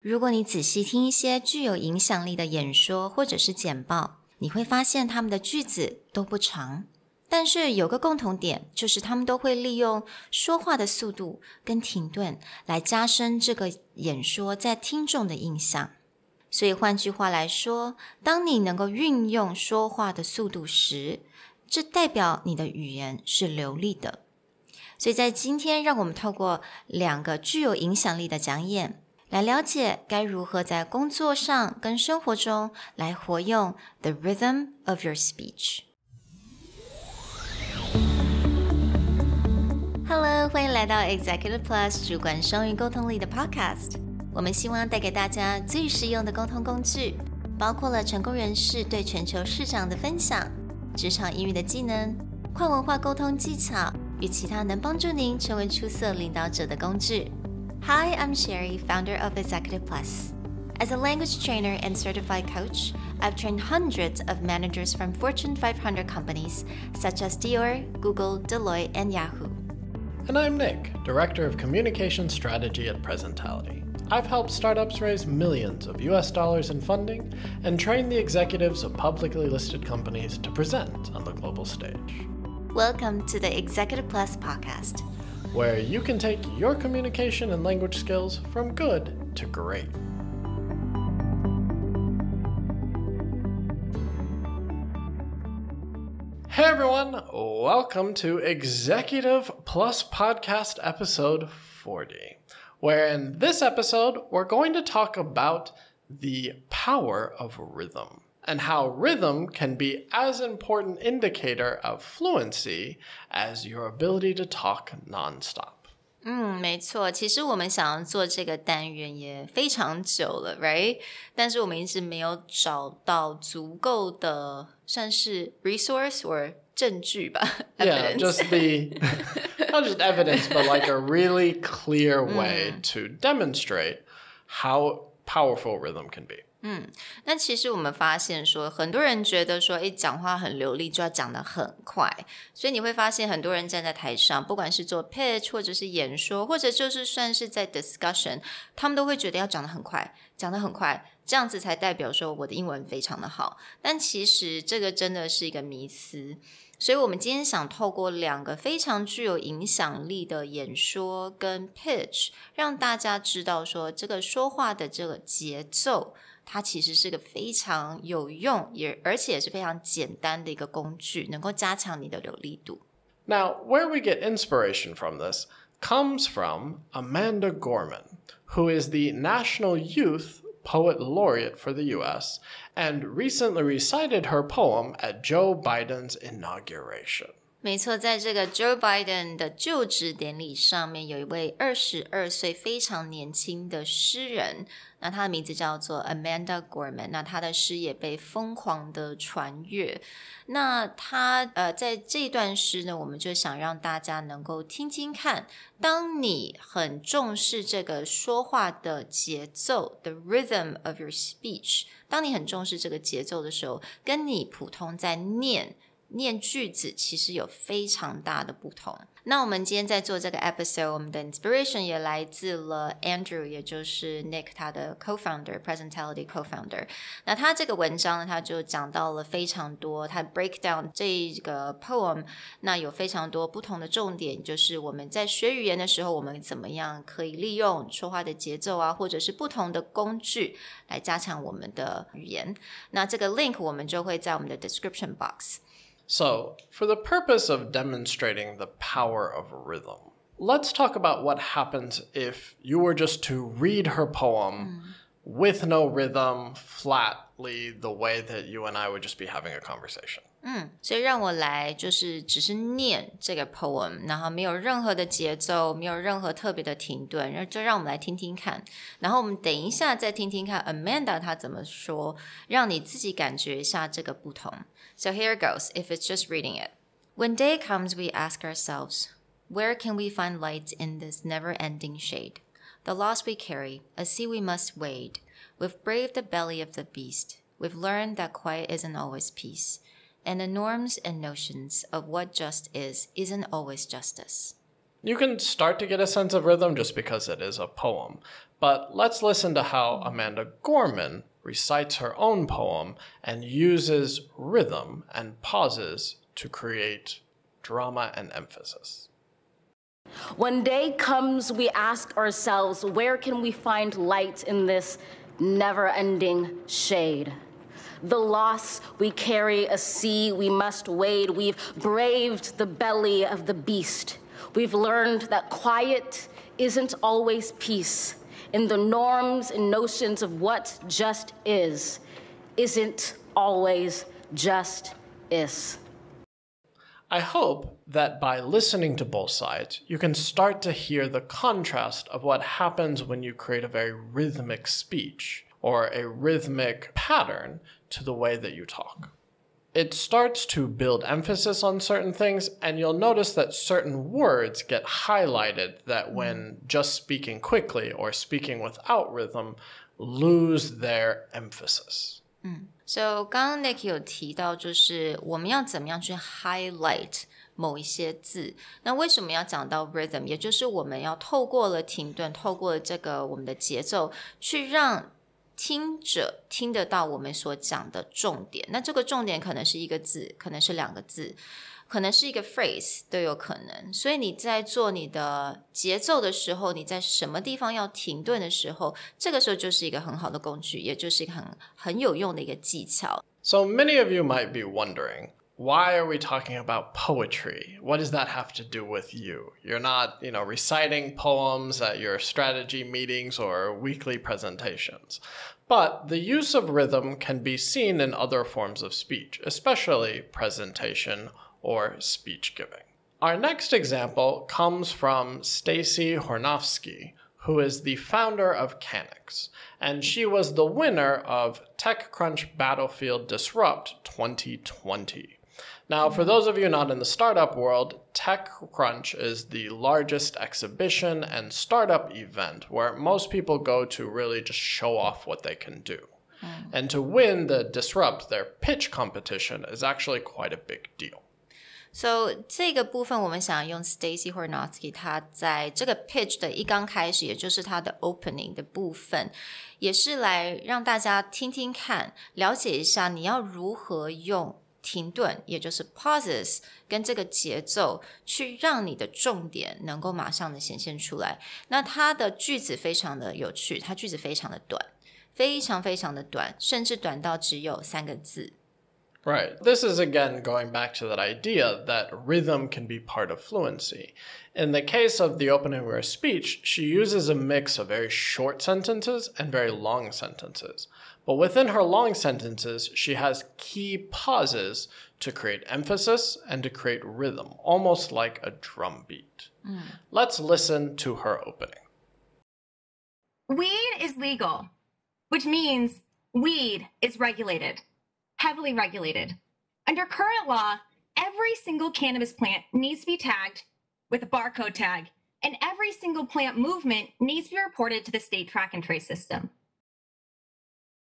如果你仔细听一些具有影响力的演说或者是简报，你会发现他们的句子都不长，但是有个共同点，就是他们都会利用说话的速度跟停顿来加深这个演说在听众的印象。所以换句话来说，当你能够运用说话的速度时，这代表你的语言是流利的。所以在今天，让我们透过2个具有影响力的讲演，来了解该如何在工作上跟生活中来活用 the rhythm of your speech。Hello， 欢迎来到 Executive Plus 主管双语沟通力的 podcast。我们希望带给大家最实用的沟通工具，包括了成功人士对全球市场的分享、职场英语的技能、跨文化沟通技巧与其他能帮助您成为出色领导者的工具。Hi, I'm Sherry, founder of Executive Plus. As a language trainer and certified coach, I've trained hundreds of managers from Fortune 500 companies such as Dior, Google, Deloitte, and Yahoo. And I'm Nick, Director of Communication Strategy at Presentality. I've helped startups raise millions of US dollars in funding and train the executives of publicly listed companies to present on the global stage. Welcome to the Executive Plus podcast, where you can take your communication and language skills from good to great. Hey everyone, welcome to Executive Plus Podcast episode 40, where in this episode, we're going to talk about the power of rhythm and how rhythm can be as important indicator of fluency as your ability to talk nonstop. 没错，其实我们想要做这个单元也非常久了 right？ 但是我们一直没有找到足够的算是 resource or 证据吧 Yeah, just not just evidence, but like a really clear way to demonstrate how powerful rhythm can be. 那其实我们发现说，很多人觉得说，讲话很流利就要讲得很快，所以你会发现很多人站在台上，不管是做 pitch 或者是演说，或者就是算是在 discussion， 他们都会觉得要讲得很快，讲得很快，这样子才代表说我的英文非常的好。但其实这个真的是一个迷思。所以我们今天想透过2个非常具有影响力的演说跟 pitch， 让大家知道说这个说话的这个节奏，它其实是个非常有用而且也是非常简单的一个工具，能够加强你的流利度。Now, where we get inspiration from this comes from Amanda Gorman, who is the National Youth Poet Laureate for the U.S. and recently recited her poem at Joe Biden's inauguration. 没错，在这个 Joe Biden 的就职典礼上面，有一位22岁非常年轻的诗人，那他的名字叫做 Amanda Gorman， 那他的诗也被疯狂的传阅。那他在这段诗呢，我们就想让大家能够听听看，当你很重视这个说话的节奏 the rhythm of your speech， 当你很重视这个节奏的时候，跟你普通在念句子其实有非常大的不同。那我们今天在做这个 episode， 我们的 inspiration 也来自了 Andrew， 也就是 Nick 他的 co-founder Presentality co-founder。 那他这个文章呢，他就讲到了非常多，他 break down 这个 poem， 那有非常多不同的重点，就是我们在学语言的时候，我们怎么样可以利用说话的节奏啊，或者是不同的工具来加强我们的语言。那这个 link 我们就会在我们的 description box。So, for the purpose of demonstrating the power of rhythm, let's talk about what happens if you were just to read her poem with no rhythm, flatly, the way that you and I would just be having a conversation. 所以让我来就是只是念这个 poem， 然后没有任何的节奏，没有任何特别的停顿，然后就让我们来听听看，然后我们等一下再听听看 Amanda 她怎么说，让你自己感觉一下这个不同。So here it goes, if it's just reading it. When day comes, we ask ourselves, where can we find light in this never-ending shade? The loss we carry, a sea we must wade. We've braved the belly of the beast. We've learned that quiet isn't always peace.And the norms and notions of what just isn't always justice. You can start to get a sense of rhythm just because it is a poem, but let's listen to how Amanda Gorman recites her own poem and uses rhythm and pauses to create drama and emphasis. When day comes, we ask ourselves, where can we find light in this never-ending shade? The loss we carry, a sea we must wade. We've braved the belly of the beast. We've learned that quiet isn't always peace. In the norms and notions of what just is, isn't always just is. I hope that by listening to both sides, you can start to hear the contrast of what happens when you create a very rhythmic speech or a rhythmic pattern to the way that you talk. It starts to build emphasis on certain things, and you'll notice that certain words get highlighted that when just speaking quickly or speaking without rhythm, lose their emphasis. So 刚刚 Nick 有提到，就是我们要怎么样去 highlight 某一些字。那为什么要讲到 rhythm？ 也就是我们要透过了停顿，透过了这个我们的节奏，去让听者听得到我们所讲的重点。那这个重点可能是一个字，可能是两个字，可能是一个 phrase 都有可能。所以你在做你的节奏的时候，你在什么地方要停顿的时候，这个时候就是一个很好的工具，也就是一个很有用的一个技巧。So many of you might be wondering, why are we talking about poetry? What does that have to do with you? You're not, reciting poems at your strategy meetings or weekly presentations. But the use of rhythm can be seen in other forms of speech, especially presentation or speech giving. Our next example comes from Stacey Hronowski, who is the founder of Canix, and she was the winner of TechCrunch Battlefield Disrupt 2020. Now, for those of you not in the startup world, TechCrunch is the largest exhibition and startup event where most people go to really just show off what they can do. And to win the Disrupt, their pitch competition, is actually quite a big deal. So 这个部分我们想用 Stacey Hronowski 她在这个 pitch 的一刚开始，也就是她的 opening 的部分，也是来让大家听听看，了解一下你要如何用停顿，也就是 pauses 跟这个节奏去让你的重点能够马上的显现出来。那它的句子非常的有趣，它句子非常的短，非常非常的短，甚至短到只有3个字。Right. This is again going back to that idea that rhythm can be part of fluency. In the case of the opening of her speech, she uses a mix of very short sentences and very long sentences. But within her long sentences, she has key pauses to create emphasis and to create rhythm, almost like a drum beat. Let's listen to her opening. Weed is legal, which means weed is regulated. Heavily regulated. Under current law, every single cannabis plant needs to be tagged with a barcode tag, and every single plant movement needs to be reported to the state track and trace system.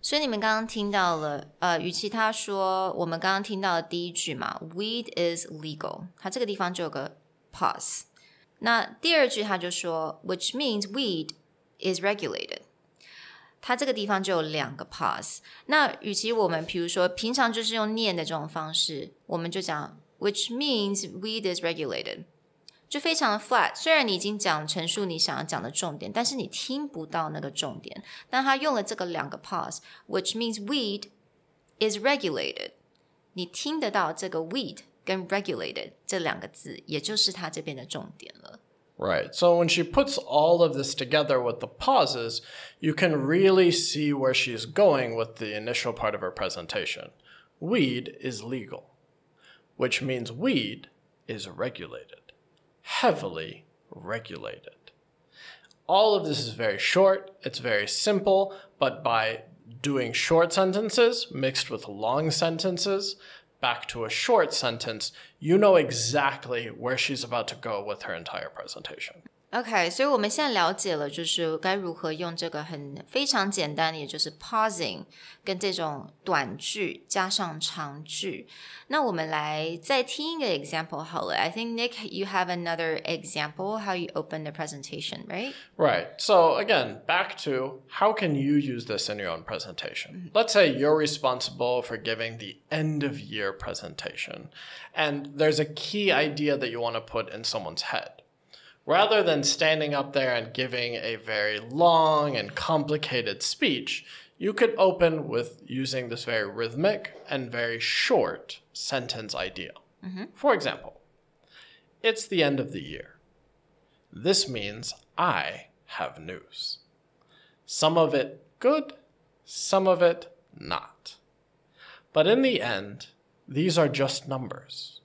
所以你们刚刚听到了，与其他说我们刚刚听到的第一句嘛 ，weed is legal， 它这个地方就有个 pause。那第二句他就说 ，which means weed is regulated。它这个地方就有2个 pause。那与其我们比如说平常就是用念的这种方式，我们就讲 which means weed is regulated， 就非常的 flat。虽然你已经讲陈述你想要讲的重点，但是你听不到那个重点。但他用了这个2个 pause，which means weed is regulated， 你听得到这个 weed 跟 regulated 这2个字，也就是他这边的重点了。Right. So when she puts all of this together with the pauses, you can really see where she's going with the initial part of her presentation. Weed is legal, which means weed is regulated, heavily regulated. All of this is very short, it's very simple, but by doing short sentences mixed with long sentences, back to a short sentence, you know exactly where she's about to go with her entire presentation. OK， 所以我们现在了解了，就是该如何用这个非常简单的，也就是 pausing 跟这种短句加上长句。那我们来再听一个 example 好了。I think Nick, you have another example how you open the presentation, right? Right. So again, back to how can you use this in your own presentation? Let's say you're responsible for giving the end of year presentation, and there's a key idea that you want to put in someone's head.Rather than standing up there and giving a very long and complicated speech, you could open with using this very rhythmic and very short sentence idea. For example, it's the end of the year. This means I have news. Some of it good, some of it not. But in the end, these are just numbers.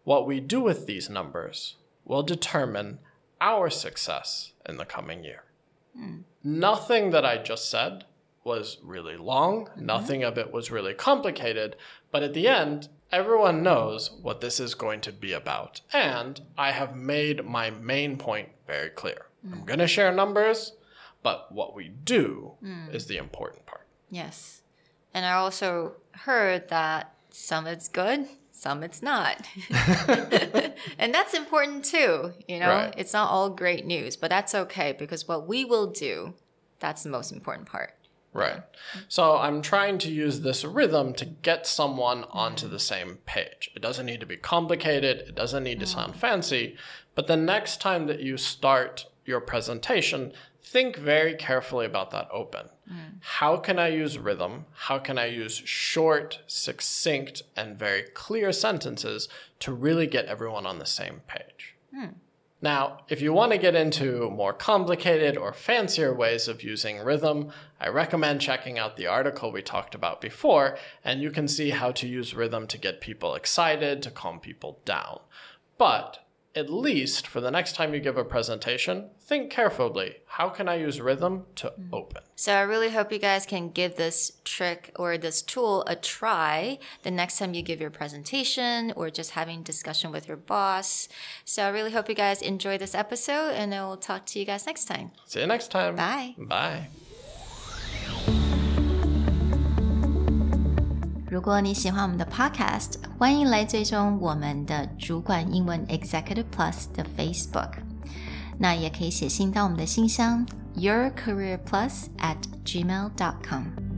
What we do with these numbers will determine our success in the coming year. Nothing that I just said was really long. Nothing of it was really complicated. But at the end, everyone knows what this is going to be about. And I have made my main point very clear. I'm going to share numbers, but what we do is the important part. Yes. And I also heard that some it's good, some it's not. And that's important too, you know? Right. It's not all great news, but that's okay because what we will do, that's the most important part. Right. So I'm trying to use this rhythm to get someone onto the same page. It doesn't need to be complicated. It doesn't need to sound fancy. But the next time that you start your presentation, think very carefully about that open. How can I use rhythm? How can I use short, succinct, and very clear sentences to really get everyone on the same page? Now, if you want to get into more complicated or fancier ways of using rhythm, I recommend checking out the article we talked about before, and you can see how to use rhythm to get people excited, to calm people down. But at least for the next time you give a presentation, think carefully. How can I use rhythm to open? So I really hope you guys can give this trick or this tool a try the next time you give your presentation or just having discussion with your boss. So I really hope you guys enjoy this episode and I will talk to you guys next time. See you next time. Bye. Bye. 如果你喜欢我们的 podcast， 欢迎来追踪我们的主管英文 Executive Plus 的 Facebook。那也可以写信到我们的信箱yourcareerplus@gmail.com。